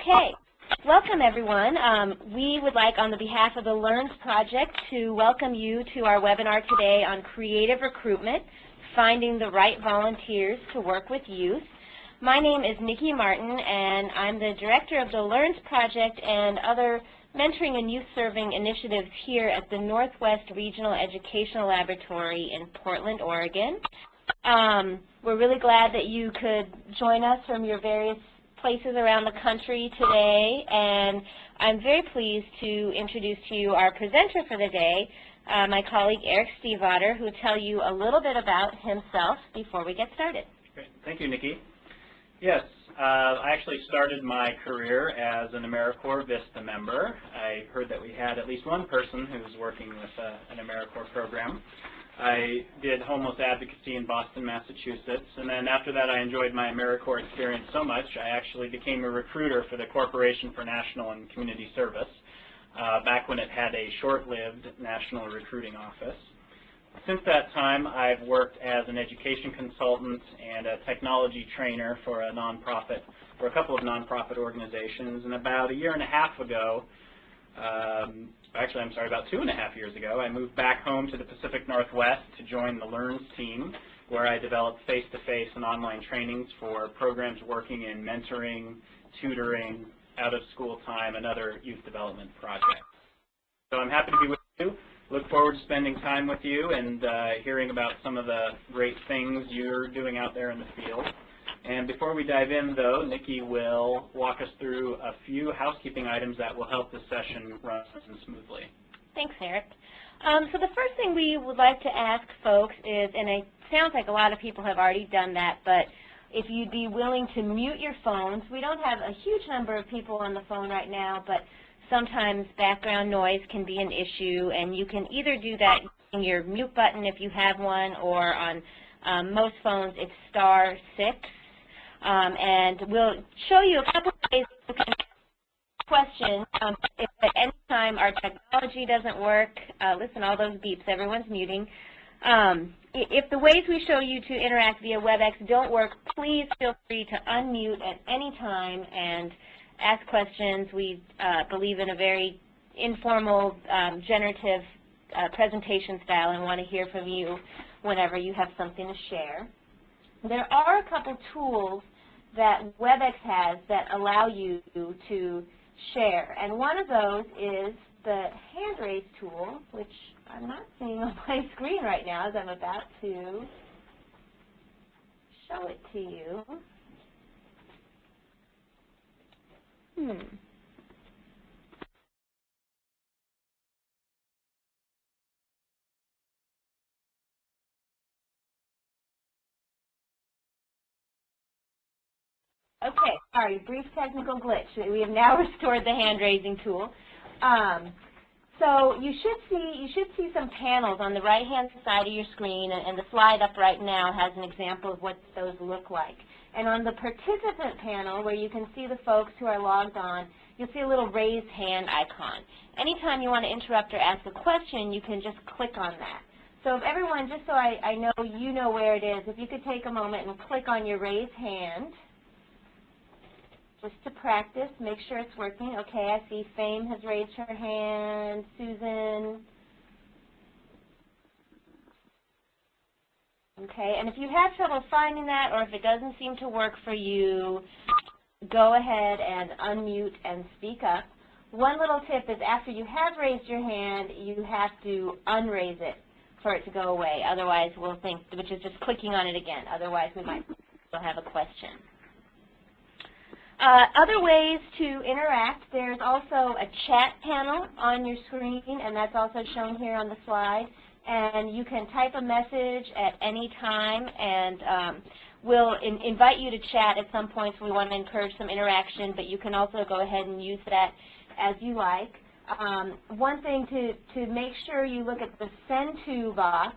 Okay, welcome everyone. We would like, on the behalf of the LEARNS Project, to welcome you to our webinar today on creative recruitment, finding the right volunteers to work with youth. My name is Nikki Martin, and I'm the director of the LEARNS Project and other mentoring and youth serving initiatives here at the Northwest Regional Educational Laboratory in Portland, Oregon. We're really glad that you could join us from your various places around the country today, and I'm very pleased to introduce to you our presenter for the day, my colleague Eric Stiefvater, who will tell you a little bit about himself before we get started. Great. Thank you, Nikki. Yes, I actually started my career as an AmeriCorps VISTA member. I heard that we had at least one person who was working with an AmeriCorps program. I did homeless advocacy in Boston, Massachusetts, and then after that I enjoyed my AmeriCorps experience so much I actually became a recruiter for the Corporation for National and Community Service, back when it had a short-lived national recruiting office. Since that time I've worked as an education consultant and a technology trainer for a nonprofit, for a couple of nonprofit organizations, and about a year and a half ago, actually, I'm sorry, about 2.5 years ago, I moved back home to the Pacific Northwest to join the LEARNS team, where I developed face-to-face and online trainings for programs working in mentoring, tutoring, out-of-school time, and other youth development projects. So I'm happy to be with you. Look forward to spending time with you and hearing about some of the great things you're doing out there in the field. And before we dive in, though, Nikki will walk us through a few housekeeping items that will help the session run smoothly. Thanks, Eric. So the first thing we would like to ask folks is, and it sounds like a lot of people have already done that, but if you'd be willing to mute your phones. We don't have a huge number of people on the phone right now, but sometimes background noise can be an issue, and you can either do that using your mute button if you have one, or on most phones it's *6. And we'll show you a couple of ways you can question. If at any time our technology doesn't work, listen, all those beeps, everyone's muting. If the ways we show you to interact via WebEx don't work, please feel free to unmute at any time and ask questions. We believe in a very informal, generative presentation style and want to hear from you whenever you have something to share. There are a couple tools that WebEx has that allow you to share, and one of those is the hand raise tool, which I'm not seeing on my screen right now as I'm about to show it to you. Okay, sorry, brief technical glitch. We have now restored the hand-raising tool. So you should see some panels on the right-hand side of your screen, and the slide up right now has an example of what those look like. And on the participant panel, where you can see the folks who are logged on, you'll see a little raised hand icon. Anytime you want to interrupt or ask a question, you can just click on that. So if everyone, just so I know you know where it is, if you could take a moment and click on your raised hand, just to practice, make sure it's working. Okay, I see Fame has raised her hand, Susan. Okay, and if you have trouble finding that, or if it doesn't seem to work for you, go ahead and unmute and speak up. One little tip is after you have raised your hand, you have to unraise it for it to go away. Otherwise, we'll think, which is just clicking on it again. Otherwise, we might still have a question. Other ways to interact, there's also a chat panel on your screen, and that's also shown here on the slide. And you can type a message at any time, and we'll invite you to chat at some points. We want to encourage some interaction, but you can also go ahead and use that as you like. One thing to make sure you look at the Send To box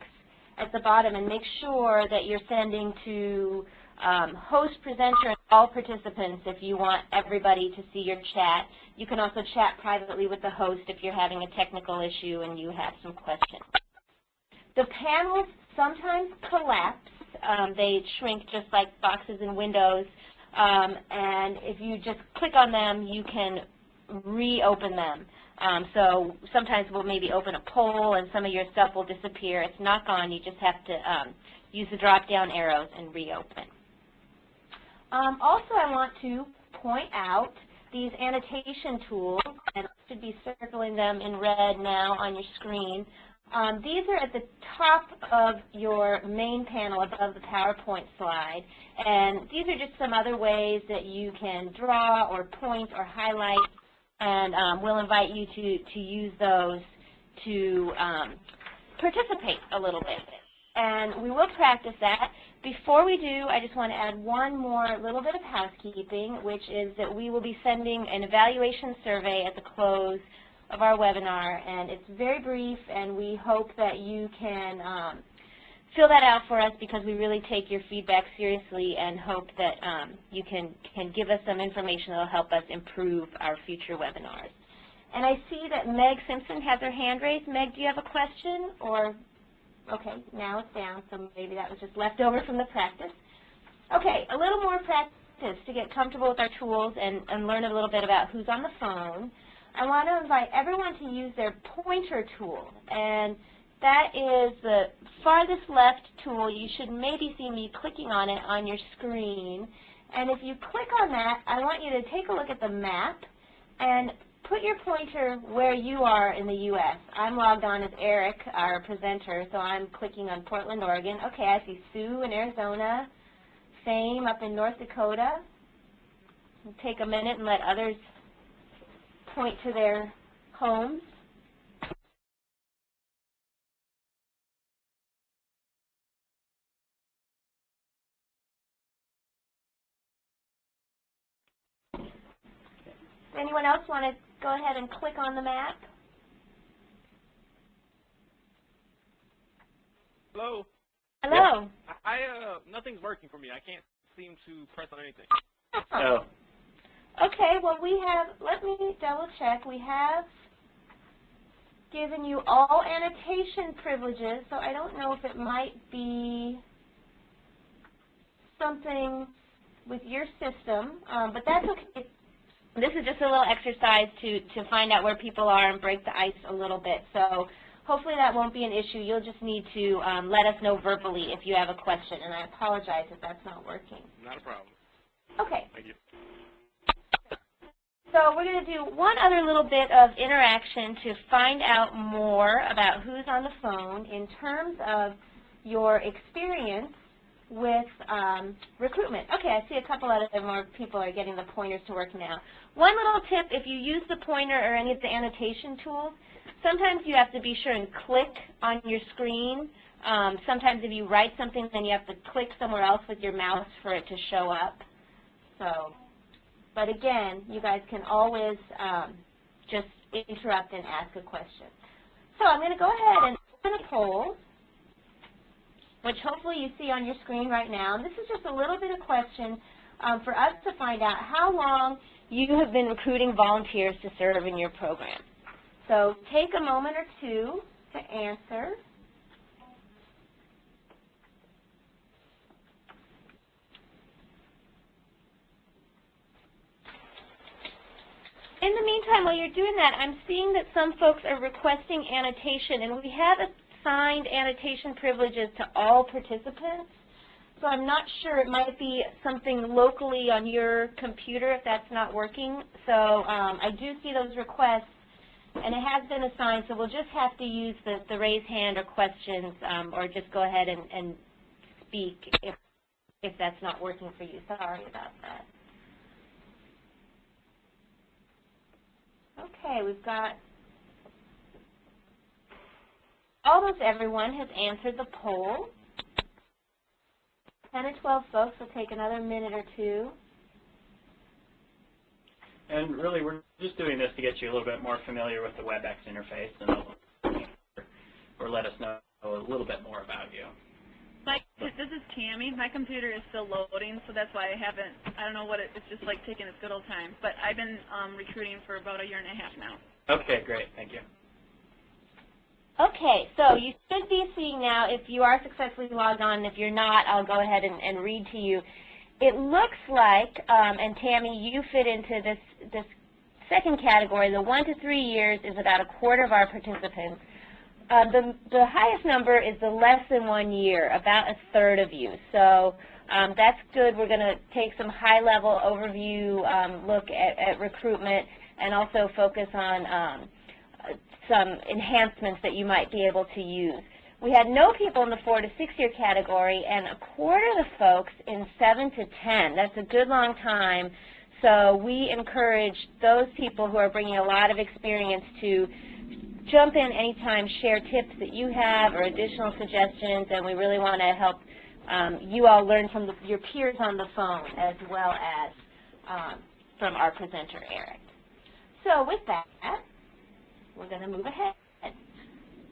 at the bottom and make sure that you're sending to host, presenter, and all participants if you want everybody to see your chat. You can also chat privately with the host if you're having a technical issue and you have some questions. The panels sometimes collapse. They shrink just like boxes in Windows. and if you just click on them, you can reopen them. So sometimes we'll maybe open a poll and some of your stuff will disappear. It's not gone. You just have to use the drop-down arrows and reopen. Also, I want to point out these annotation tools, and I should be circling them in red now on your screen. These are at the top of your main panel above the PowerPoint slide, and these are just some other ways that you can draw or point or highlight, and we'll invite you to use those to participate a little bit. And we will practice that. Before we do, I just want to add one more little bit of housekeeping, which is that we will be sending an evaluation survey at the close of our webinar, and it's very brief, and we hope that you can fill that out for us because we really take your feedback seriously and hope that you can give us some information that will help us improve our future webinars. And I see that Meg Simpson has her hand raised. Meg, do you have a question? Or, okay, now it's down, so maybe that was just left over from the practice. Okay, a little more practice to get comfortable with our tools and learn a little bit about who's on the phone. I want to invite everyone to use their pointer tool, and that is the farthest left tool. You should maybe see me clicking on it on your screen, and if you click on that, I want you to take a look at the map and put your pointer where you are in the U.S. I'm logged on as Eric, our presenter, so I'm clicking on Portland, Oregon. Okay, I see Sue in Arizona, Fame up in North Dakota. We'll take a minute and let others point to their homes. Anyone else want to go ahead and click on the map? Hello. Hello. Yes. Nothing's working for me. I can't seem to press on anything. Oh. Okay, well we have, let me double check, we have given you all annotation privileges, so I don't know if it might be something with your system, but that's okay. This is just a little exercise to find out where people are and break the ice a little bit, so hopefully that won't be an issue. You'll just need to let us know verbally if you have a question, and I apologize if that's not working. Not a problem. Okay. Thank you. So we're going to do one other little bit of interaction to find out more about who's on the phone in terms of your experience with recruitment. Okay, I see a couple other more people are getting the pointers to work now. One little tip, if you use the pointer or any of the annotation tools, sometimes you have to be sure and click on your screen. Sometimes if you write something, then you have to click somewhere else with your mouse for it to show up. So, but again, you guys can always just interrupt and ask a question. So I'm going to go ahead and open a poll, which hopefully you see on your screen right now. And this is just a little bit of question for us to find out how long you have been recruiting volunteers to serve in your program. So take a moment or two to answer. In the meantime, while you're doing that, I'm seeing that some folks are requesting annotation, and we have assigned annotation privileges to all participants. So I'm not sure. It might be something locally on your computer if that's not working. So I do see those requests, and it has been assigned, so we'll just have to use the raise hand or questions, or just go ahead and speak if that's not working for you. Sorry about that. Okay, we've got almost everyone has answered the poll. 10 or 12 folks will take another minute or two. And really, we're just doing this to get you a little bit more familiar with the WebEx interface and or let us know a little bit more about you. Mike, this is Tammy. My computer is still loading, so that's why I don't know what it's just like taking its good old time. But I've been recruiting for about 1.5 years now. Okay, great. Thank you. Okay, so you should be seeing now if you are successfully logged on. If you're not, I'll go ahead and read to you. it looks like, and Tammy, you fit into this second category, the 1 to 3 years is about a quarter of our participants. The highest number is the less than 1 year, about a third of you. So that's good. We're going to take some high-level overview look at recruitment and also focus on some enhancements that you might be able to use. We had no people in the 4 to 6 year category, and a quarter of the folks in 7 to 10. That's a good long time. So we encourage those people who are bringing a lot of experience to jump in anytime, share tips that you have or additional suggestions, and we really want to help you all learn from your peers on the phone as well as from our presenter, Eric. So with that, we're going to move ahead.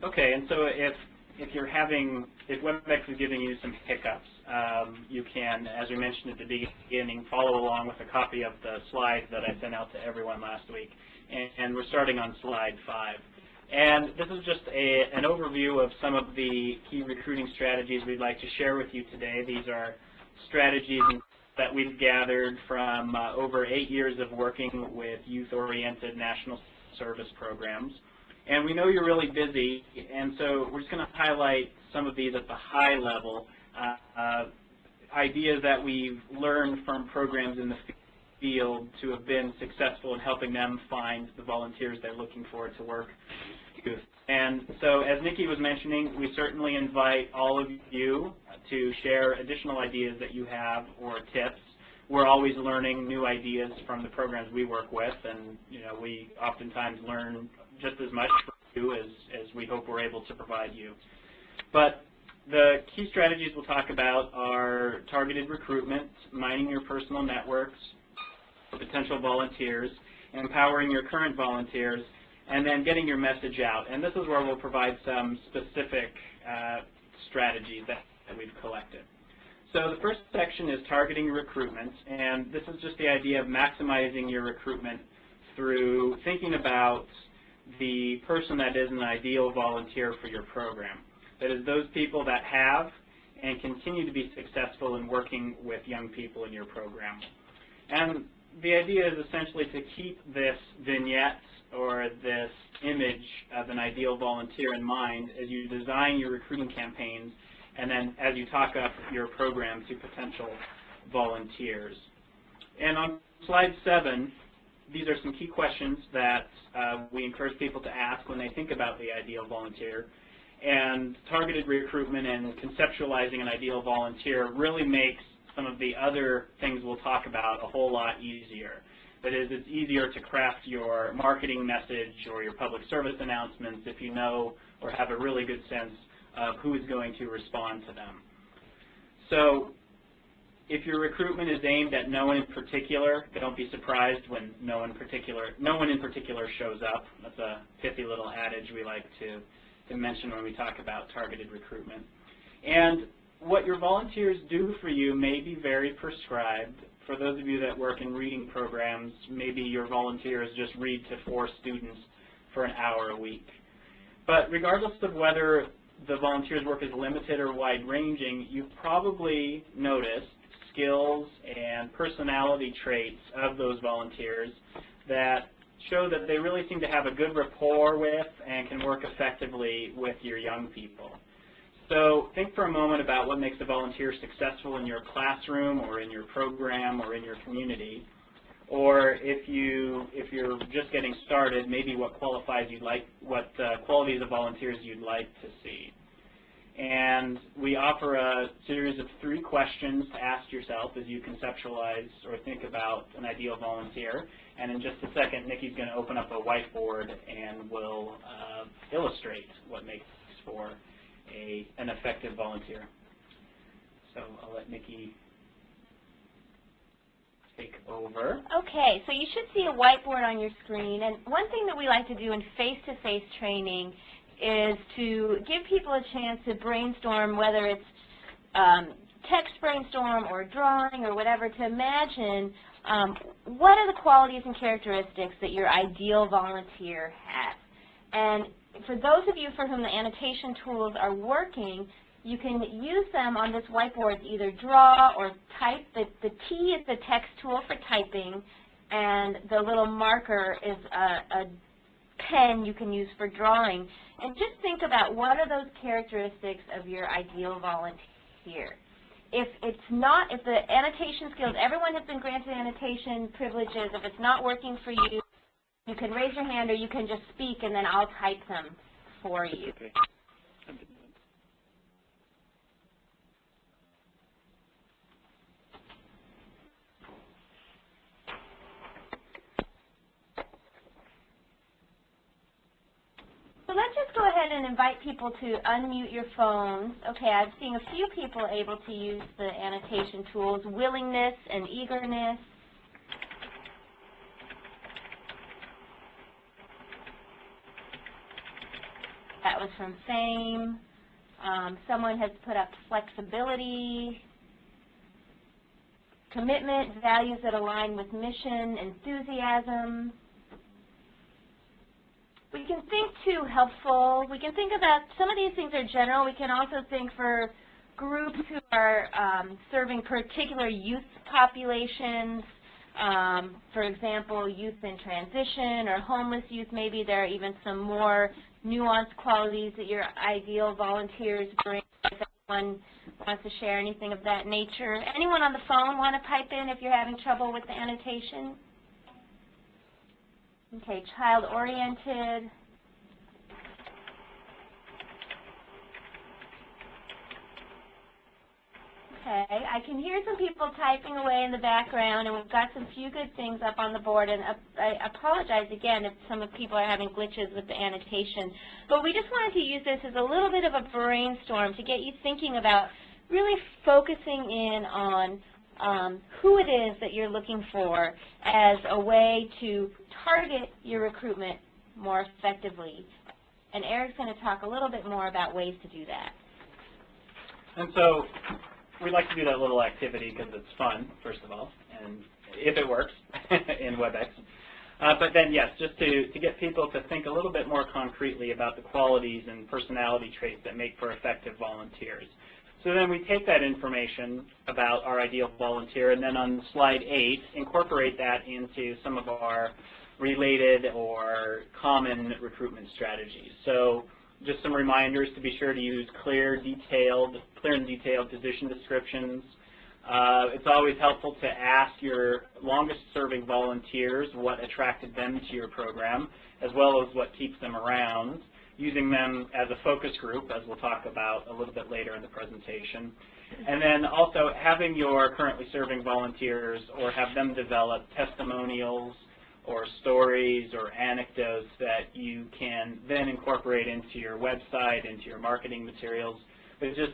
Okay, and so if WebEx is giving you some hiccups, you can, as we mentioned at the beginning, follow along with a copy of the slides that I sent out to everyone last week. And we're starting on slide 5. And this is just an overview of some of the key recruiting strategies we'd like to share with you today. These are strategies that we've gathered from over 8 years of working with youth-oriented national service programs. And we know you're really busy, and so we're just going to highlight some of these at the high level, ideas that we've learned from programs in the field to have been successful in helping them find the volunteers they're looking for to work with. And so as Nikki was mentioning, we certainly invite all of you to share additional ideas that you have or tips. We're always learning new ideas from the programs we work with, and we oftentimes learn just as much from you as we hope we're able to provide you. But the key strategies we'll talk about are targeted recruitment, mining your personal networks for potential volunteers, empowering your current volunteers, and then getting your message out. And this is where we'll provide some specific strategies that we've collected. So the first section is targeting recruitment, and this is just the idea of maximizing your recruitment through thinking about the person that is an ideal volunteer for your program. That is, those people that have and continue to be successful in working with young people in your program. And the idea is essentially to keep this vignette or this image of an ideal volunteer in mind as you design your recruiting campaigns and then as you talk up your program to potential volunteers. And on slide 7, these are some key questions that we encourage people to ask when they think about the ideal volunteer. And targeted recruitment and conceptualizing an ideal volunteer really makes some of the other things we'll talk about a whole lot easier. That is, it's easier to craft your marketing message or your public service announcements if you know or have a really good sense of who is going to respond to them. So if your recruitment is aimed at no one in particular, don't be surprised when no one in particular shows up. That's a pithy little adage we like to mention when we talk about targeted recruitment. And what your volunteers do for you may be very prescribed. For those of you that work in reading programs, maybe your volunteers just read to 4 students for an hour a week. But regardless of whether the volunteer's work is limited or wide-ranging, you've probably noticed skills and personality traits of those volunteers that show that they really seem to have a good rapport with and can work effectively with your young people. So think for a moment about what makes a volunteer successful in your classroom or in your program or in your community. Or if you're just getting started, maybe what qualities of volunteers you'd like to see. And we offer a series of 3 questions to ask yourself as you conceptualize or think about an ideal volunteer. And in just a second, Nikki's going to open up a whiteboard and will illustrate what makes for an effective volunteer. So I'll let Nikki take over. Okay, so you should see a whiteboard on your screen. And one thing that we like to do in face-to-face training is to give people a chance to brainstorm, whether it's text brainstorm or drawing or whatever, to imagine what are the qualities and characteristics that your ideal volunteer has. And for those of you for whom the annotation tools are working, You can use them on this whiteboard to either draw or type. The T is the text tool for typing, and the little marker is a pen you can use for drawing. And just think about what are those characteristics of your ideal volunteer. If the annotation skills, everyone has been granted annotation privileges. If it's not working for you, you can raise your hand or you can just speak and then I'll type them for you. Okay. So let's just go ahead and invite people to unmute your phones. Okay, I'm seeing a few people able to use the annotation tools, willingness and eagerness. That was from Fame. Someone has put up flexibility, commitment, values that align with mission, enthusiasm. We can think too helpful. We can think about, some of these things are general. We can also think for groups who are serving particular youth populations. For example, youth in transition or homeless youth. Maybe there are even some more nuanced qualities that your ideal volunteers bring. If anyone wants to share anything of that nature. Anyone on the phone want to pipe in if you're having trouble with the annotation? Okay, child-oriented. Okay, I can hear some people typing away in the background, and we've got some few good things up on the board, and I apologize again if some of people are having glitches with the annotation. But we just wanted to use this as a little bit of a brainstorm to get you thinking about really focusing in on who it is that you're looking for as a way to target your recruitment more effectively. And Eric's going to talk a little bit more about ways to do that. And so we like to do that little activity because it's fun, first of all, and if it works in WebEx. But then, yes, just to get people to think a little bit more concretely about the qualities and personality traits that make for effective volunteers. So then we take that information about our ideal volunteer and then on slide 8, incorporate that into some of our related or common recruitment strategies. So just some reminders to be sure to use clear and detailed position descriptions. It's always helpful to ask your longest serving volunteers what attracted them to your program, as well as what keeps them around, using them as a focus group, as we'll talk about a little bit later in the presentation. And then also having your currently serving volunteers or have them develop testimonials or stories or anecdotes that you can then incorporate into your website, into your marketing materials. But just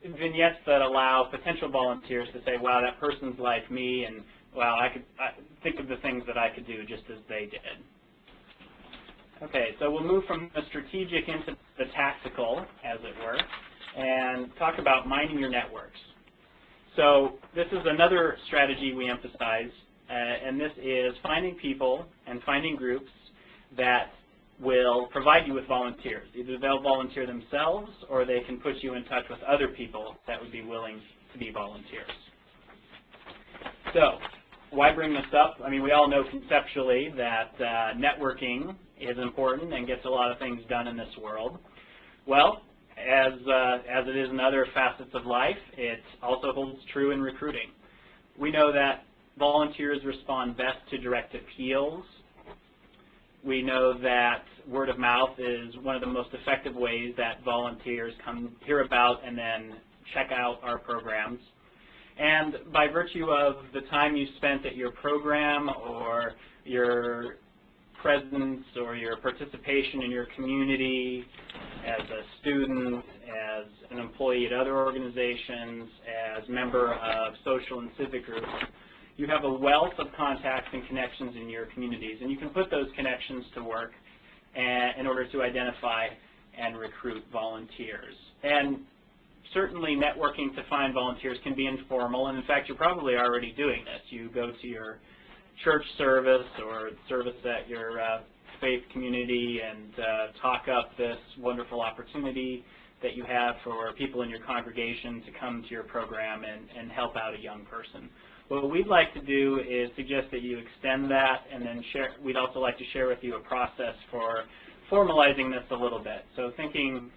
vignettes that allow potential volunteers to say, wow, that person's like me, and wow, I think of the things that I could do just as they did. Okay, so we'll move from the strategic into the tactical, as it were, and talk about mining your networks. So this is another strategy we emphasize, and this is finding people and finding groups that will provide you with volunteers. Either they'll volunteer themselves or they can put you in touch with other people that would be willing to be volunteers. So why bring this up? I mean, we all know conceptually that networking is important and gets a lot of things done in this world. Well, as it is in other facets of life, it also holds true in recruiting. We know that volunteers respond best to direct appeals. We know that word of mouth is one of the most effective ways that volunteers come hear about and then check out our programs. And by virtue of the time you spent at your program or your presence or your participation in your community as a student, as an employee at other organizations, as member of social and civic groups, you have a wealth of contacts and connections in your communities, and you can put those connections to work in order to identify and recruit volunteers. And certainly networking to find volunteers can be informal, and in fact you're probably already doing this. You go to your church service or service at your faith community and talk up this wonderful opportunity that you have for people in your congregation to come to your program and help out a young person. What we'd like to do is suggest that you extend that, and then we'd also like to share with you a process for formalizing this a little bit. So thinking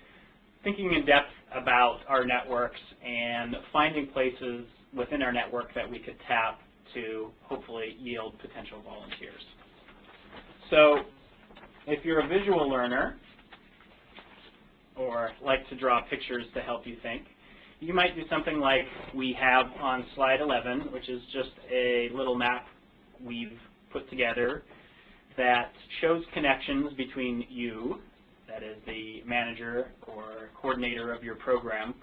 in depth about our networks and finding places within our network that we could tap to hopefully yield potential volunteers. So if you're a visual learner or like to draw pictures to help you think, you might do something like we have on slide 11, which is just a little map we've put together that shows connections between you, that is the manager or coordinator of your program,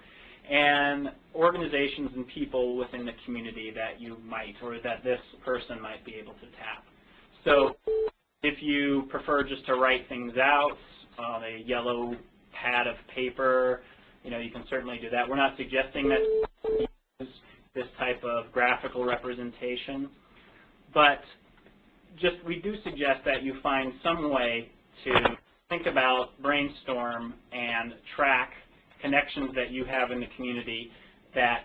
and organizations and people within the community that you might, or that this person might be able to tap. So if you prefer just to write things out on a yellow pad of paper, you know, you can certainly do that. We're not suggesting that you use this type of graphical representation, but just we do suggest that you find some way to think about, brainstorm, and track connections that you have in the community that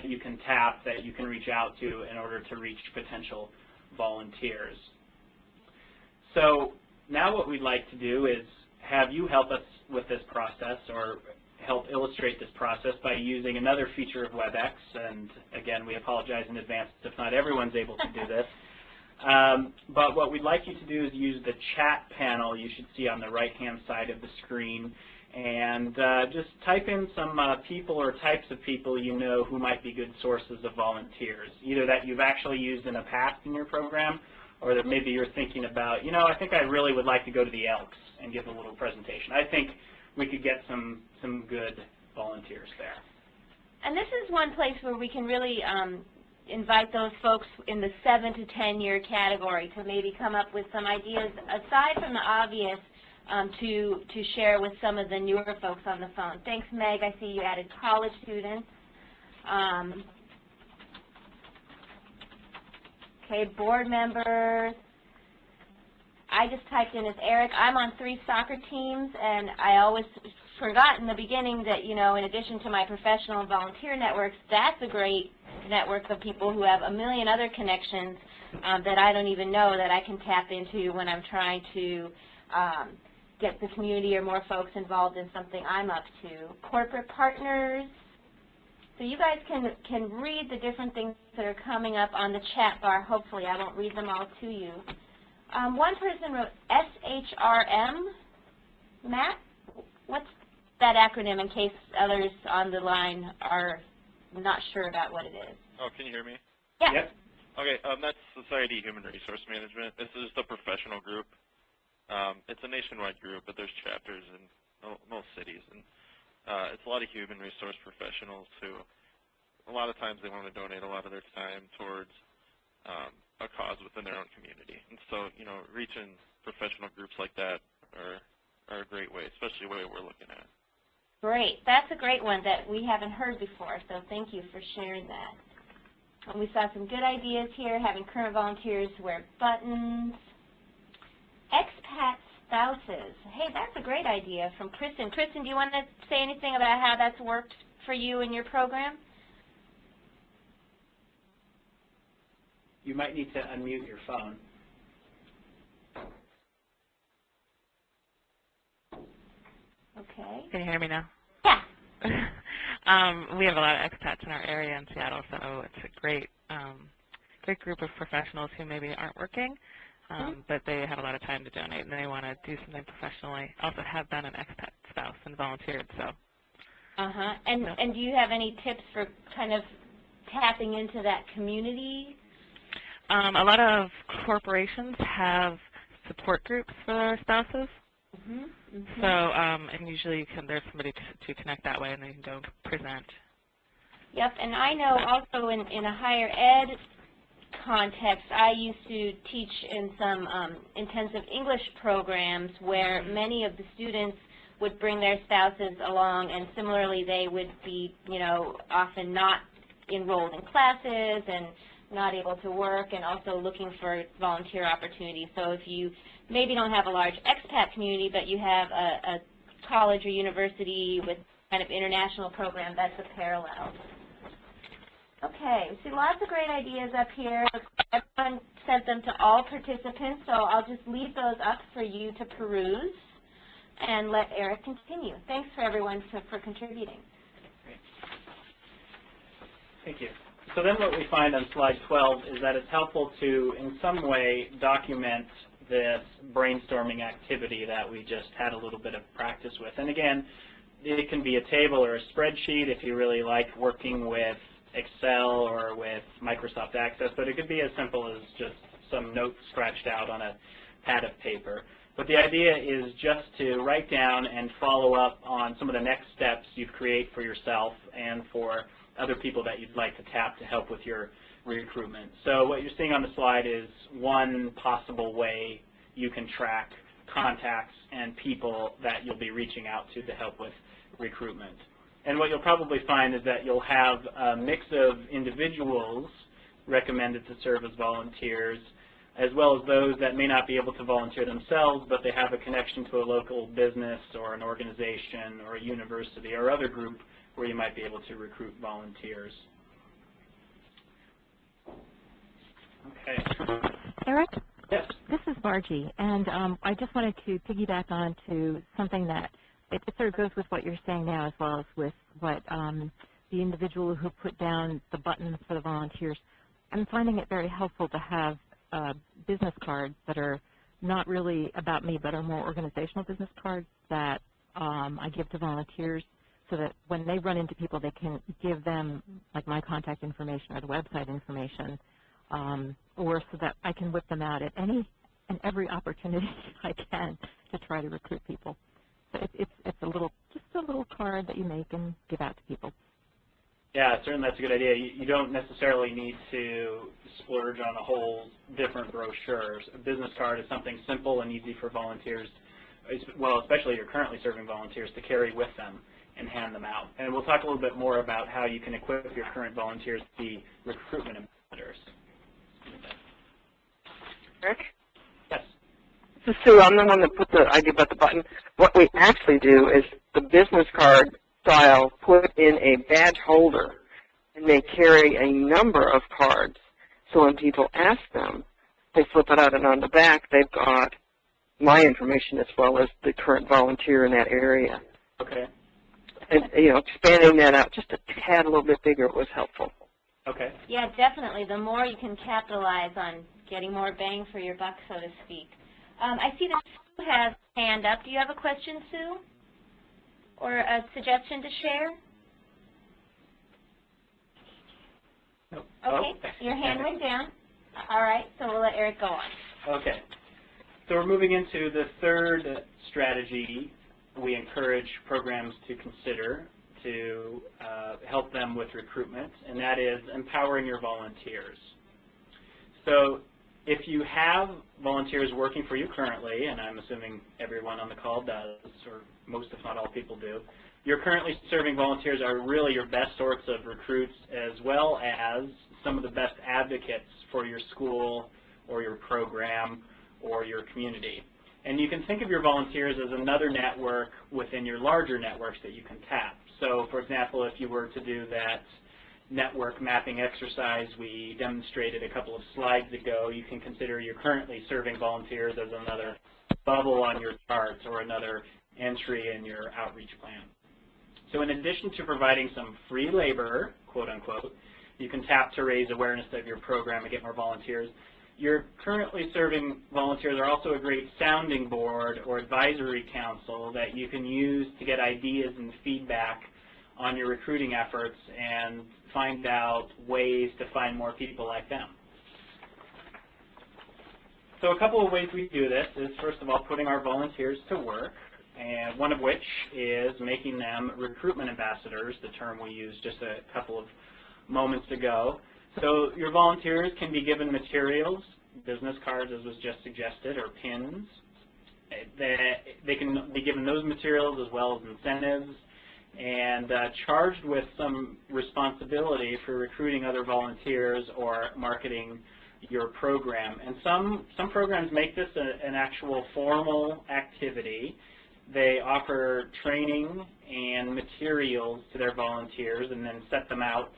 you can tap, that you can reach out to in order to reach potential volunteers. So now what we'd like to do is have you help us with this process, or help illustrate this process by using another feature of WebEx. And again, we apologize in advance if not everyone's able to do this. But what we'd like you to do is use the chat panel you should see on the right-hand side of the screen, and just type in some people or types of people you know who might be good sources of volunteers, either that you've actually used in the past in your program, or that maybe you're thinking about, you know, I think I really would like to go to the Elks and give a little presentation. I think we could get some good volunteers there. And this is one place where we can really invite those folks in the 7 to 10 year category to maybe come up with some ideas aside from the obvious to share with some of the newer folks on the phone. Thanks, Meg. I see you added college students. Okay, board members. I just typed in as Eric. I'm on 3 soccer teams, and I always forgot in the beginning that, you know, in addition to my professional and volunteer networks, that's a great network of people who have a million other connections that I don't even know that I can tap into when I'm trying to get the community or more folks involved in something I'm up to. Corporate partners. So you guys can read the different things that are coming up on the chat bar. Hopefully, I won't read them all to you. One person wrote SHRM. Matt, what's that acronym in case others on the line are not sure about what it is? Oh, can you hear me? Yeah. Yep. Okay, that's Society Human Resource Management. This is the professional group. It's a nationwide group, but there's chapters in most cities, and it's a lot of human resource professionals who, a lot of times, they want to donate a lot of their time towards a cause within their own community. And so, you know, reaching professional groups like that are a great way, especially the way we're looking at. Great. That's a great one that we haven't heard before, so thank you for sharing that. And we saw some good ideas here, having current volunteers wear buttons. Expat spouses. Hey, that's a great idea from Kristen. Kristen, do you want to say anything about how that's worked for you in your program? You might need to unmute your phone. Okay. Can you hear me now? Yeah. We have a lot of expats in our area in Seattle, so it's a great group of professionals who maybe aren't working, but they have a lot of time to donate and they want to do something professionally. Also have been an expat spouse and volunteered, so. And do you have any tips for kind of tapping into that community? A lot of corporations have support groups for their spouses. So, and usually you can, there's somebody to connect that way, and then you can go present. Yep, and I know also in a higher ed context, I used to teach in some intensive English programs where many of the students would bring their spouses along, and similarly they would be, you know, often not enrolled in classes and not able to work, and also looking for volunteer opportunities. So if you maybe don't have a large expat community, but you have a college or university with kind of international program, that's a parallel. Okay, we see lots of great ideas up here. Everyone sent them to all participants, so I'll just leave those up for you to peruse and let Eric continue. Thanks for everyone for contributing. Great. Thank you. So then what we find on slide 12 is that it's helpful to, in some way, document this brainstorming activity that we just had a little bit of practice with. And again, it can be a table or a spreadsheet if you really like working with Excel or with Microsoft Access, but it could be as simple as just some notes scratched out on a pad of paper. But the idea is just to write down and follow up on some of the next steps you'd create for yourself and for other people that you'd like to tap to help with your recruitment. So what you're seeing on the slide is one possible way you can track contacts and people that you'll be reaching out to help with recruitment. And what you'll probably find is that you'll have a mix of individuals recommended to serve as volunteers, as well as those that may not be able to volunteer themselves, but they have a connection to a local business or an organization or a university or other group where you might be able to recruit volunteers. Okay. Eric? Yes. This is Margie, and I just wanted to piggyback on to something that it sort of goes with what you're saying now as well as with what the individual who put down the button for the volunteers. I'm finding it very helpful to have business cards that are not really about me, but are more organizational business cards that I give to volunteers so that when they run into people, they can give them like my contact information or the website information, or so that I can whip them out at any and every opportunity I can to try to recruit people. So it's just a little card that you make and give out to people. Yeah, certainly that's a good idea. You don't necessarily need to splurge on a whole different brochure. A business card is something simple and easy for volunteers, well, especially you're currently serving volunteers, to carry with them and hand them out. And we'll talk a little bit more about how you can equip your current volunteers to be recruitment ambassadors. Rick? Yes. This is Sue. I'm the one that put the idea about the button. What we actually do is the business card style put in a badge holder, and they carry a number of cards. So when people ask them, they flip it out, and on the back they've got my information as well as the current volunteer in that area. Okay. And, expanding that out just a tad a little bit bigger was helpful. Okay. Yeah, definitely. The more you can capitalize on getting more bang for your buck, so to speak. I see that Sue has a hand up. Do you have a question, Sue? Or a suggestion to share? No. Okay, Oh. your hand went down. All right, so we'll let Eric go on. Okay. So we're moving into the third strategy we encourage programs to consider to help them with recruitment, and that is empowering your volunteers. So if you have volunteers working for you currently, and I'm assuming everyone on the call does, or most if not all people do, your currently serving volunteers are really your best source of recruits, as well as some of the best advocates for your school or your program or your community. And you can think of your volunteers as another network within your larger networks that you can tap. So, for example, if you were to do that network mapping exercise we demonstrated a couple of slides ago, you can consider your currently serving volunteers as another bubble on your charts or another entry in your outreach plan. So in addition to providing some free labor, quote unquote, you can tap to raise awareness of your program and get more volunteers. Your currently serving volunteers are also a great sounding board or advisory council that you can use to get ideas and feedback on your recruiting efforts and find out ways to find more people like them. So a couple of ways we do this is, first of all, putting our volunteers to work, and one of which is making them recruitment ambassadors, the term we used just a couple of moments ago. So your volunteers can be given materials, business cards as was just suggested, or pins. They can be given those materials as well as incentives, and charged with some responsibility for recruiting other volunteers or marketing your program. And some programs make this an actual formal activity, they offer training and materials to their volunteers and then set them out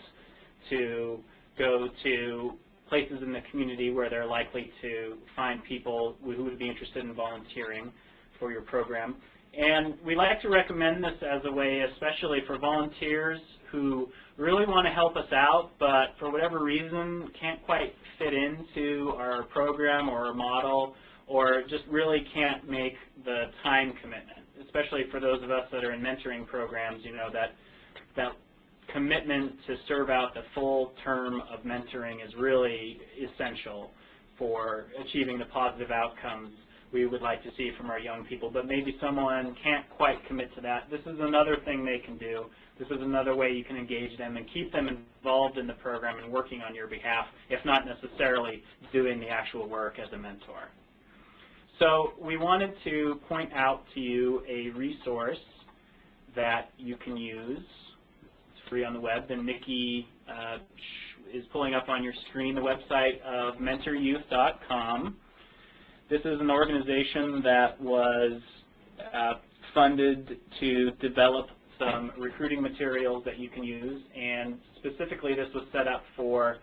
to go to places in the community where they're likely to find people who would be interested in volunteering for your program. And we like to recommend this as a way, especially for volunteers who really want to help us out, but for whatever reason can't quite fit into our program or our model, or just really can't make the time commitment. Especially for those of us that are in mentoring programs, you know, that commitment to serve out the full term of mentoring is really essential for achieving the positive outcomes we would like to see from our young people. But maybe someone can't quite commit to that. This is another thing they can do. This is another way you can engage them and keep them involved in the program and working on your behalf, if not necessarily doing the actual work as a mentor. So we wanted to point out to you a resource that you can use. It's free on the web, and Nikki is pulling up on your screen the website of mentoryouth.com. This is an organization that was funded to develop some recruiting materials that you can use, and specifically this was set up for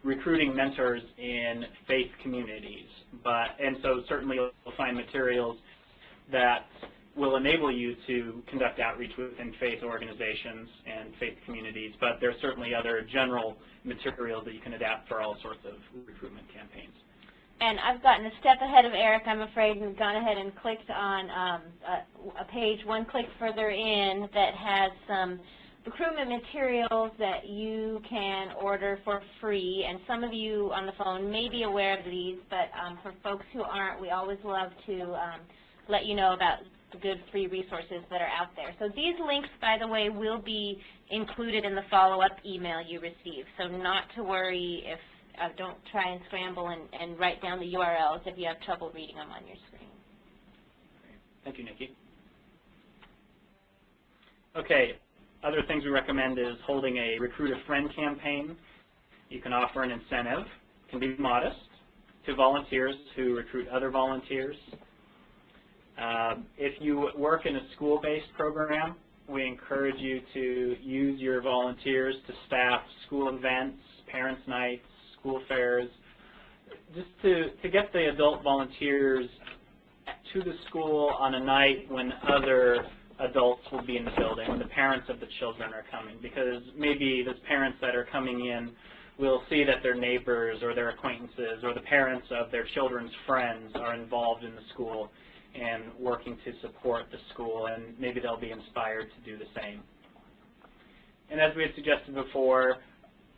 recruiting mentors in faith communities. And so certainly you'll find materials that will enable you to conduct outreach within faith organizations and faith communities, but there's certainly other general materials that you can adapt for all sorts of recruitment campaigns. And I've gotten a step ahead of Eric, I'm afraid, and gone ahead and clicked on a page one click further in that has some recruitment materials that you can order for free. And some of you on the phone may be aware of these, but for folks who aren't, we always love to let you know about the good free resources that are out there. So these links, by the way, will be included in the follow-up email you receive. So not to worry if don't try and scramble and write down the URLs if you have trouble reading them on your screen. Thank you, Nikki. Okay, other things we recommend is holding a Recruit a Friend campaign. You can offer an incentive, it can be modest, to volunteers who recruit other volunteers. If you work in a school-based program, we encourage you to use your volunteers to staff school events, parents' nights, school fairs, just to get the adult volunteers to the school on a night when other adults will be in the building, when the parents of the children are coming, because maybe those parents that are coming in will see that their neighbors or their acquaintances or the parents of their children's friends are involved in the school and working to support the school, and maybe they'll be inspired to do the same. And as we had suggested before,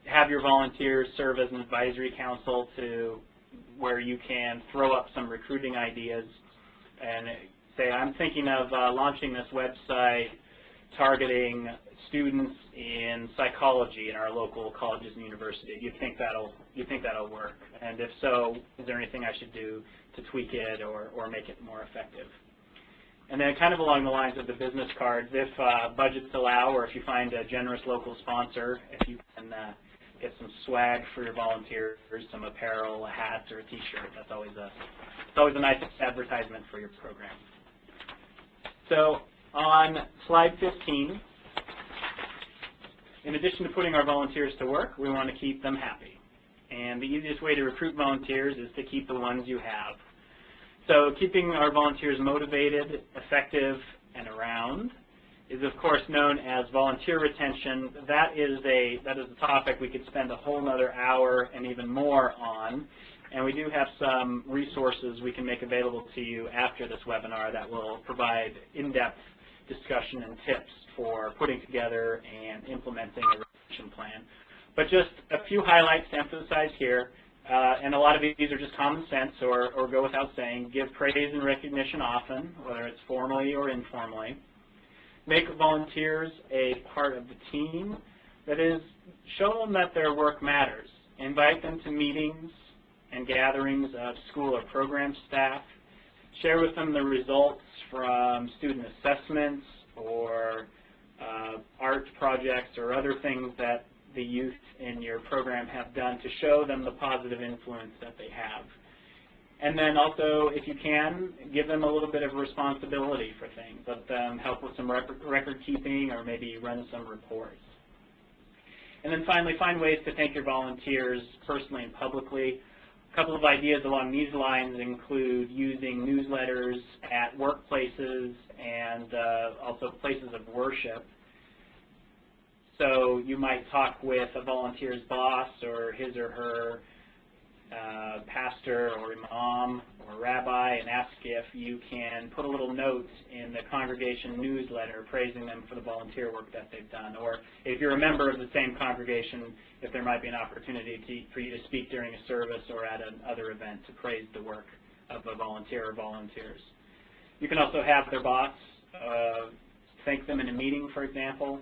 have your volunteers serve as an advisory council to where you can throw up some recruiting ideas and say, I'm thinking of launching this website targeting students in psychology in our local colleges and universities. You think that'll work? And if so, is there anything I should do to tweak it or make it more effective? And then kind of along the lines of the business cards, if budgets allow, or if you find a generous local sponsor, if you can get some swag for your volunteers, some apparel, a hat, or a T-shirt, it's always a nice advertisement for your program. So on slide 15, in addition to putting our volunteers to work, we want to keep them happy. And the easiest way to recruit volunteers is to keep the ones you have. So keeping our volunteers motivated, effective, and around is of course known as volunteer retention. That is a topic we could spend a whole nother hour and even more on. And we do have some resources we can make available to you after this webinar that will provide in-depth discussion and tips for putting together and implementing a retention plan. But just a few highlights to emphasize here, and a lot of these are just common sense or go without saying. Give praise and recognition often, whether it's formally or informally. Make volunteers a part of the team. That is, show them that their work matters. Invite them to meetings and gatherings of school or program staff. Share with them the results from student assessments or art projects or other things that the youth in your program have done to show them the positive influence that they have. And then also, if you can, give them a little bit of responsibility for things. Let them help with some record keeping or maybe run some reports. And then finally, find ways to thank your volunteers personally and publicly. A couple of ideas along these lines include using newsletters at workplaces and also places of worship. So you might talk with a volunteer's boss or his or her pastor or imam or rabbi and ask if you can put a little note in the congregation newsletter praising them for the volunteer work that they've done. Or if you're a member of the same congregation, if there might be an opportunity for you to speak during a service or at another event to praise the work of a volunteer or volunteers. You can also have their boss thank them in a meeting, for example,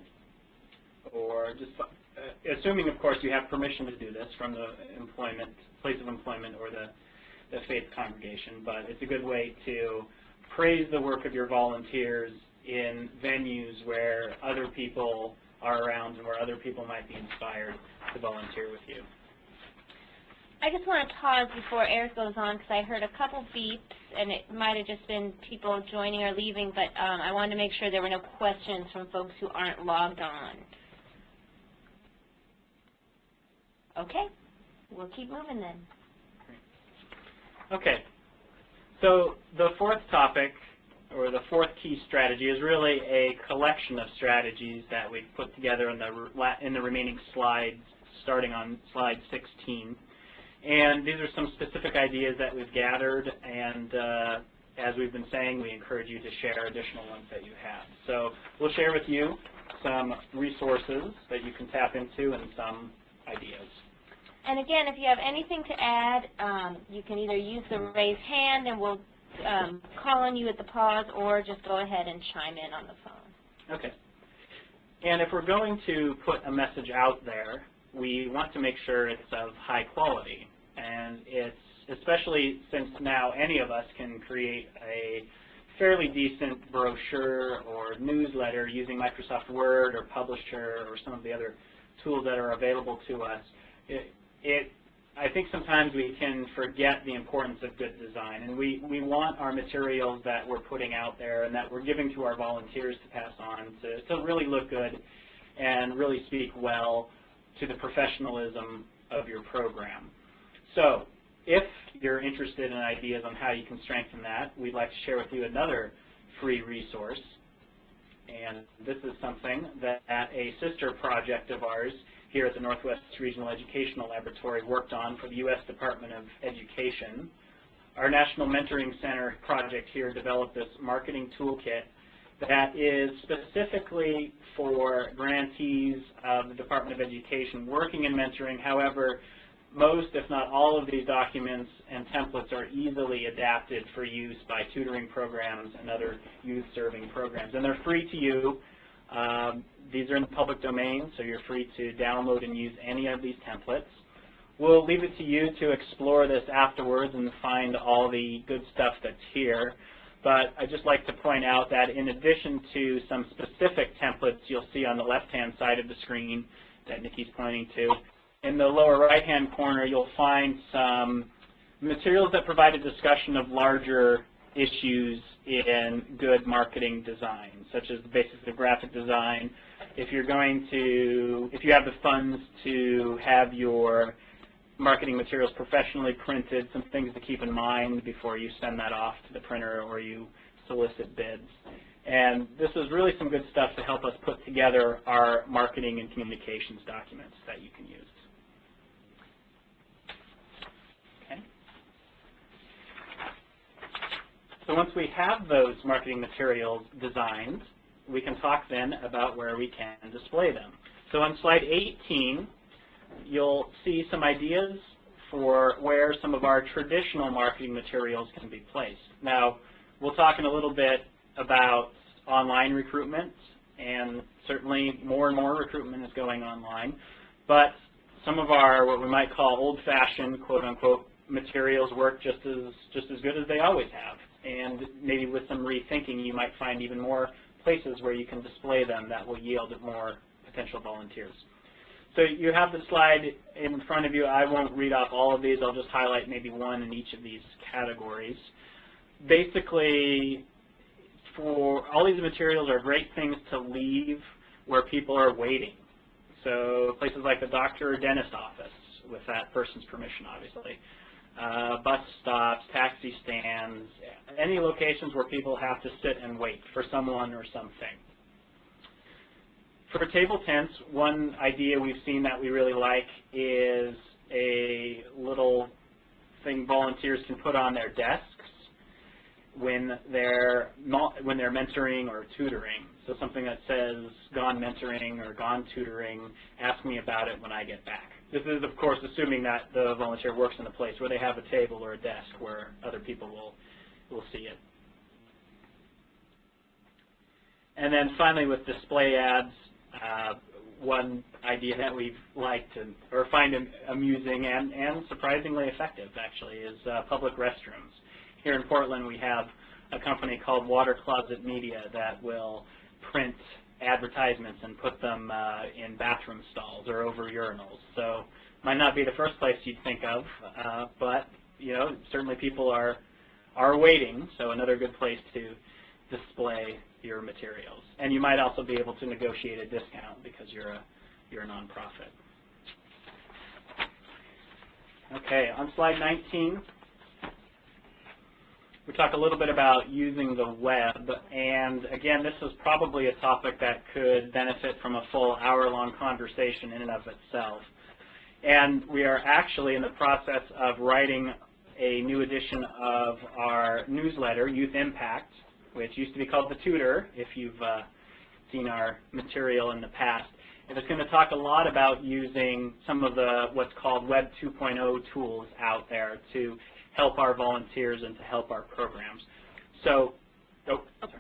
or just assuming, of course, you have permission to do this from the place of employment or the faith congregation, but it's a good way to praise the work of your volunteers in venues where other people are around and where other people might be inspired to volunteer with you. I just want to pause before Eric goes on because I heard a couple beeps, and it might have just been people joining or leaving, but I wanted to make sure there were no questions from folks who aren't logged on. Okay, we'll keep moving then. Okay, so the fourth topic, or the fourth key strategy, is really a collection of strategies that we've put together in the remaining slides, starting on slide 16. And these are some specific ideas that we've gathered, and as we've been saying, we encourage you to share additional ones that you have. So we'll share with you some resources that you can tap into and some ideas. And again, if you have anything to add, you can either use the raise hand and we'll call on you at the pause, or just go ahead and chime in on the phone. Okay. And if we're going to put a message out there, we want to make sure it's of high quality. And it's, especially since now any of us can create a fairly decent brochure or newsletter using Microsoft Word or Publisher or some of the other tools that are available to us, I think sometimes we can forget the importance of good design, and we want our materials that we're putting out there and that we're giving to our volunteers to pass on to really look good and really speak well to the professionalism of your program. So if you're interested in ideas on how you can strengthen that, we'd like to share with you another free resource, and this is something that a sister project of ours here at the Northwest Regional Educational Laboratory worked on for the U.S. Department of Education. Our National Mentoring Center project here developed this marketing toolkit that is specifically for grantees of the Department of Education working in mentoring. However, most, if not all, of these documents and templates are easily adapted for use by tutoring programs and other youth-serving programs, and they're free to you. These are in the public domain, so you're free to download and use any of these templates. We'll leave it to you to explore this afterwards and find all the good stuff that's here. But I'd just like to point out that in addition to some specific templates you'll see on the left-hand side of the screen that Nikki's pointing to, in the lower right-hand corner you'll find some materials that provide a discussion of larger issues in good marketing design, such as the basics of graphic design. If you have the funds to have your marketing materials professionally printed, some things to keep in mind before you send that off to the printer or you solicit bids. And this is really some good stuff to help us put together our marketing and communications documents that you can use. Okay. So once we have those marketing materials designed, we can talk then about where we can display them. So on slide 18, you'll see some ideas for where some of our traditional marketing materials can be placed. Now, we'll talk in a little bit about online recruitment, and certainly more and more recruitment is going online, but some of our what we might call old-fashioned, quote-unquote, materials work just as good as they always have. And maybe with some rethinking, you might find even more places where you can display them that will yield more potential volunteers. So you have the slide in front of you. I won't read off all of these. I'll just highlight maybe one in each of these categories. Basically, for all these materials are great things to leave where people are waiting. So places like the doctor or dentist office, with that person's permission, obviously. Bus stops, taxi stands, any locations where people have to sit and wait for someone or something. For table tents, one idea we've seen that we really like is a little thing volunteers can put on their desks when they're mentoring or tutoring. So something that says, "Gone mentoring" or "Gone tutoring, ask me about it when I get back." This is, of course, assuming that the volunteer works in a place where they have a table or a desk where other people will see it. And then finally, with display ads, one idea that we've liked or find amusing and surprisingly effective, actually, is public restrooms. Here in Portland, we have a company called Water Closet Media that will print advertisements and put them in bathroom stalls or over urinals. So might not be the first place you'd think of, but you know, certainly people are waiting. So another good place to display your materials. And you might also be able to negotiate a discount because you're a nonprofit. Okay, on slide 19. We talk a little bit about using the web, and again, this is probably a topic that could benefit from a full hour-long conversation in and of itself. And we are actually in the process of writing a new edition of our newsletter, Youth Impact, which used to be called The Tutor, if you've seen our material in the past. And it's going to talk a lot about using some of the what's called Web 2.0 tools out there to help our volunteers and to help our programs. So,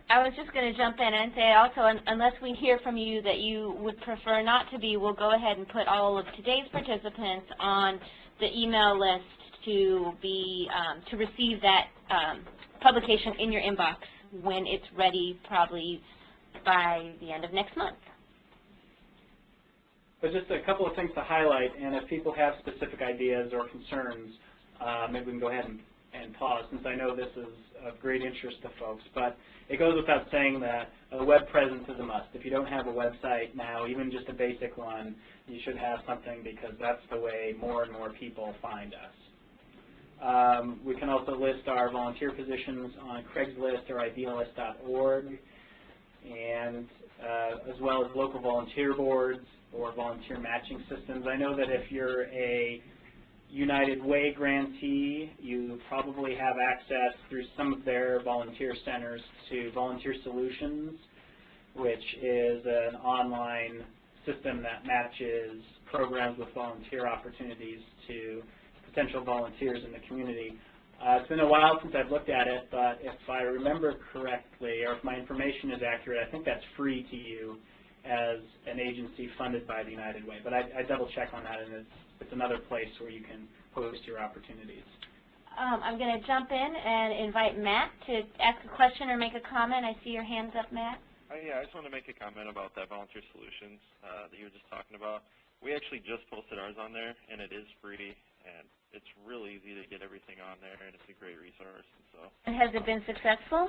I was just going to jump in and say also, unless we hear from you that you would prefer not to be, we'll go ahead and put all of today's participants on the email list to be to receive that publication in your inbox when it's ready, probably by the end of next month. But just a couple of things to highlight, and if people have specific ideas or concerns, maybe we can go ahead and pause, since I know this is of great interest to folks. But it goes without saying that a web presence is a must. If you don't have a website now, even just a basic one, you should have something, because that's the way more and more people find us. We can also list our volunteer positions on Craigslist or idealist.org, and as well as local volunteer boards or volunteer matching systems. I know that if you're a United Way grantee, you probably have access through some of their volunteer centers to Volunteer Solutions, which is an online system that matches programs with volunteer opportunities to potential volunteers in the community. It's been a while since I've looked at it, but if I remember correctly, or if my information is accurate, I think that's free to you as an agency funded by the United Way. But I double check on that, and it's another place where you can post your opportunities. I'm going to jump in and invite Matt to ask a question or make a comment. I see your hands up, Matt. Yeah, I just want to make a comment about that Volunteer Solutions that you were just talking about. We actually just posted ours on there, and it is free, and it's really easy to get everything on there, and it's a great resource. And has it been successful?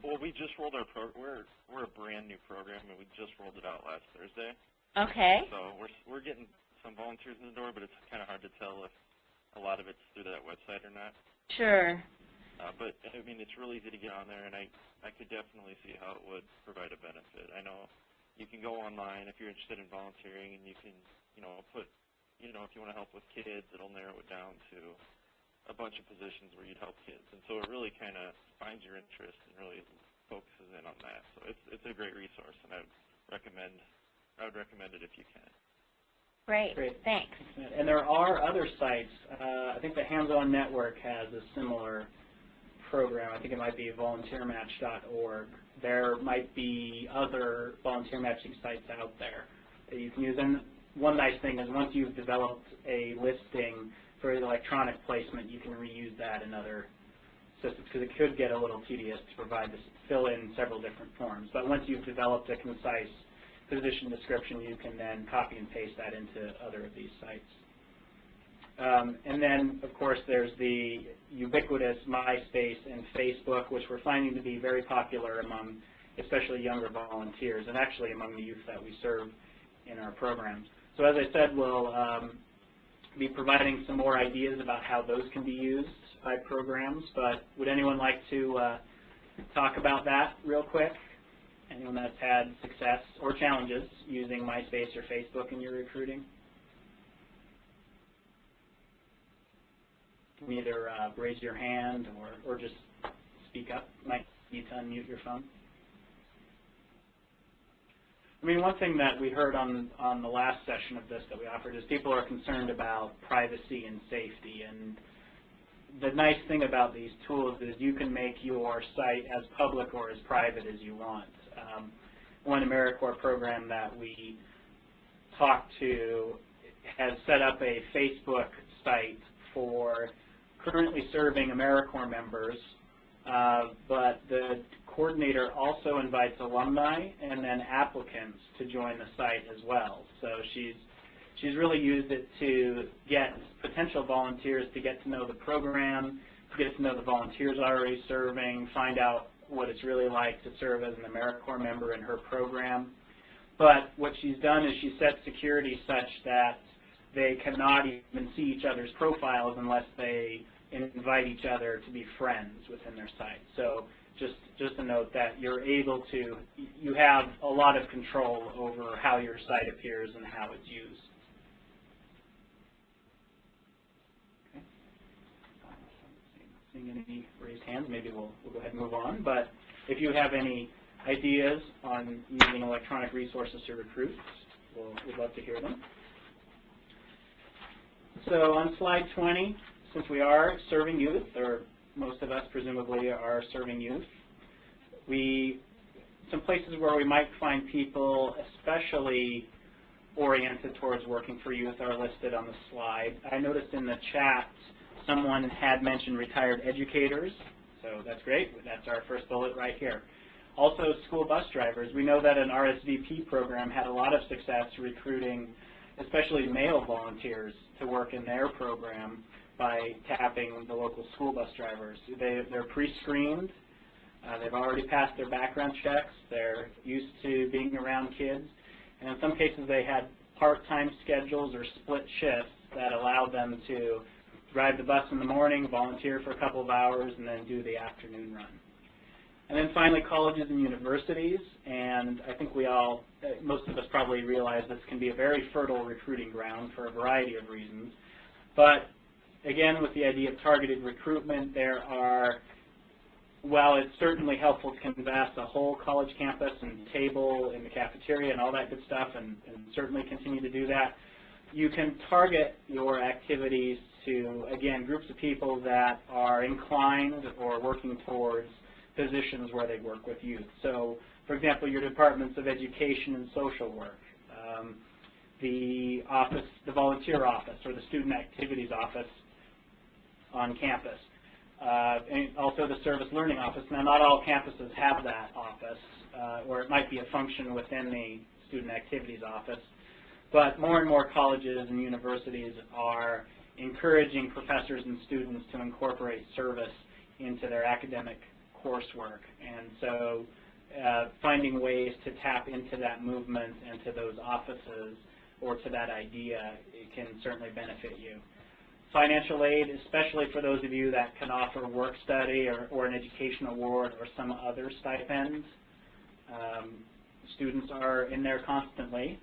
Well, we just rolled our we're a brand new program, and we just rolled it out last Thursday. Okay. So we're getting some volunteers in the door, but it's kind of hard to tell if a lot of it's through that website or not. Sure. But I mean, it's really easy to get on there, and I could definitely see how it would provide a benefit. I know you can go online if you're interested in volunteering, and you can, put, if you want to help with kids, it'll narrow it down to a bunch of positions where you'd help kids, and so it really kind of finds your interest and really focuses in on that. So it's a great resource, and I would recommend it if you can. Great. Thanks. And there are other sites. I think the Hands-On Network has a similar program. I think it might be volunteermatch.org. There might be other volunteer matching sites out there that you can use. And one nice thing is once you've developed a listing for electronic placement, you can reuse that in other systems, because it could get a little tedious to fill in several different forms. But once you've developed a concise position description, you can then copy and paste that into other of these sites. And then, of course, there's the ubiquitous MySpace and Facebook, which we're finding to be very popular among especially younger volunteers, and actually among the youth that we serve in our programs. So as I said, we'll be providing some more ideas about how those can be used by programs, but would anyone like to talk about that real quick? Anyone that's had success or challenges using MySpace or Facebook in your recruiting? You can either raise your hand or just speak up. You might need to unmute your phone. I mean, one thing that we heard on the last session of this that we offered is people are concerned about privacy and safety. And the nice thing about these tools is you can make your site as public or as private as you want. One AmeriCorps program that we talked to has set up a Facebook site for currently serving AmeriCorps members, but the coordinator also invites alumni and then applicants to join the site as well. So she's really used it to get potential volunteers to get to know the program, to get to know the volunteers already serving, find out what it's really like to serve as an AmeriCorps member in her program. But what she's done is she set security such that they cannot even see each other's profiles unless they invite each other to be friends within their site. So just a note that you're able to, you have a lot of control over how your site appears and how it's used. Okay. Seeing any raised hands, maybe we'll go ahead and move on. But if you have any ideas on using electronic resources to recruit, we'd love to hear them. So on slide 20, since we are serving youth, or most of us presumably are serving youth, some places where we might find people especially oriented towards working for youth are listed on the slide. I noticed in the chat someone had mentioned retired educators, so that's great. That's our first bullet right here. Also school bus drivers. We know that an RSVP program had a lot of success recruiting especially male volunteers to work in their program by tapping the local school bus drivers. They're pre-screened. They've already passed their background checks. They're used to being around kids. And in some cases, they had part-time schedules or split shifts that allowed them to drive the bus in the morning, volunteer for a couple of hours, and then do the afternoon run. And then finally, colleges and universities. And I think we all, most of us probably realize this can be a very fertile recruiting ground for a variety of reasons. But again, with the idea of targeted recruitment, there are, while it's certainly helpful to canvass a whole college campus and table in the cafeteria and all that good stuff, and certainly continue to do that, you can target your activities to, again, groups of people that are inclined or working towards positions where they work with youth. So, for example, your departments of education and social work, the office, the volunteer office, or the student activities office on campus, and also the service learning office. Now, not all campuses have that office, or it might be a function within the student activities office, but more and more colleges and universities are encouraging professors and students to incorporate service into their academic coursework, and so finding ways to tap into that movement and to those offices or to that idea, it can certainly benefit you. Financial aid, especially for those of you that can offer work study or an education award or some other stipend. Students are in there constantly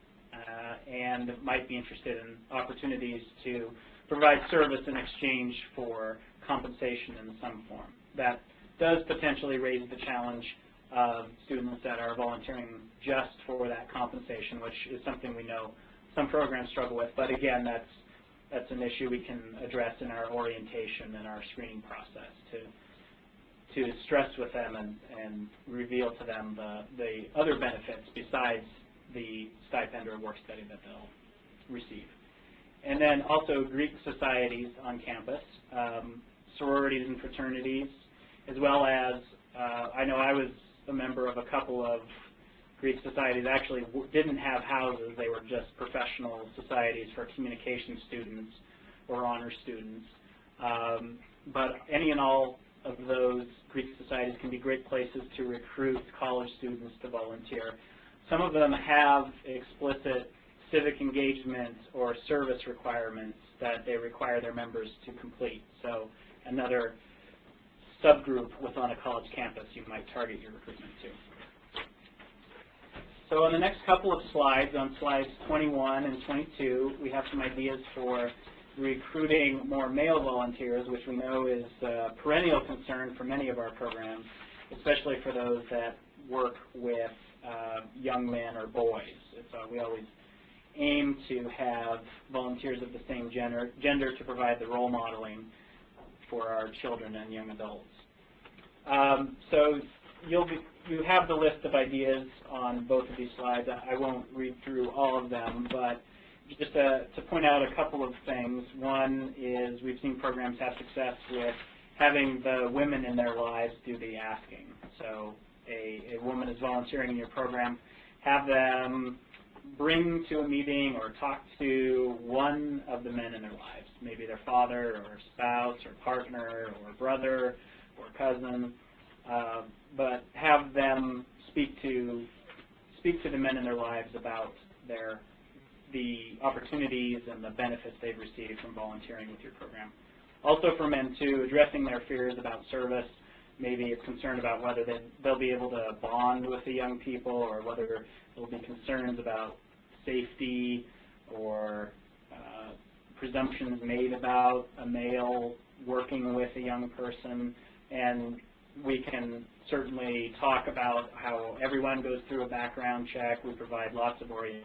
and might be interested in opportunities to provide service in exchange for compensation in some form. That does potentially raise the challenge of students that are volunteering just for that compensation, which is something we know some programs struggle with. But again, that's an issue we can address in our orientation and our screening process to stress with them and reveal to them the other benefits besides the stipend or work study that they'll receive. And then also Greek societies on campus, sororities and fraternities, as well as I know I was a member of a couple of Greek societies actually didn't have houses. They were just professional societies for communication students or honor students. But any and all of those Greek societies can be great places to recruit college students to volunteer. Some of them have explicit civic engagement or service requirements that they require their members to complete. So another subgroup within a college campus you might target your recruitment to. So on the next couple of slides, on slides 21 and 22, we have some ideas for recruiting more male volunteers, which we know is a perennial concern for many of our programs, especially for those that work with young men or boys. We always aim to have volunteers of the same gender to provide the role modeling for our children and young adults. So you have the list of ideas on both of these slides. I won't read through all of them, but just to point out a couple of things. One is we've seen programs have success with having the women in their lives do the asking. So a woman is volunteering in your program, have them bring to a meeting or talk to one of the men in their lives, maybe their father or spouse or partner or brother or cousin, but have them speak to the men in their lives about the opportunities and the benefits they've received from volunteering with your program. Also for men too, addressing their fears about service, maybe a concern about whether they'll be able to bond with the young people or whether there will be concerns about safety or presumptions made about a male working with a young person. And we can certainly talk about how everyone goes through a background check. We provide lots of orientation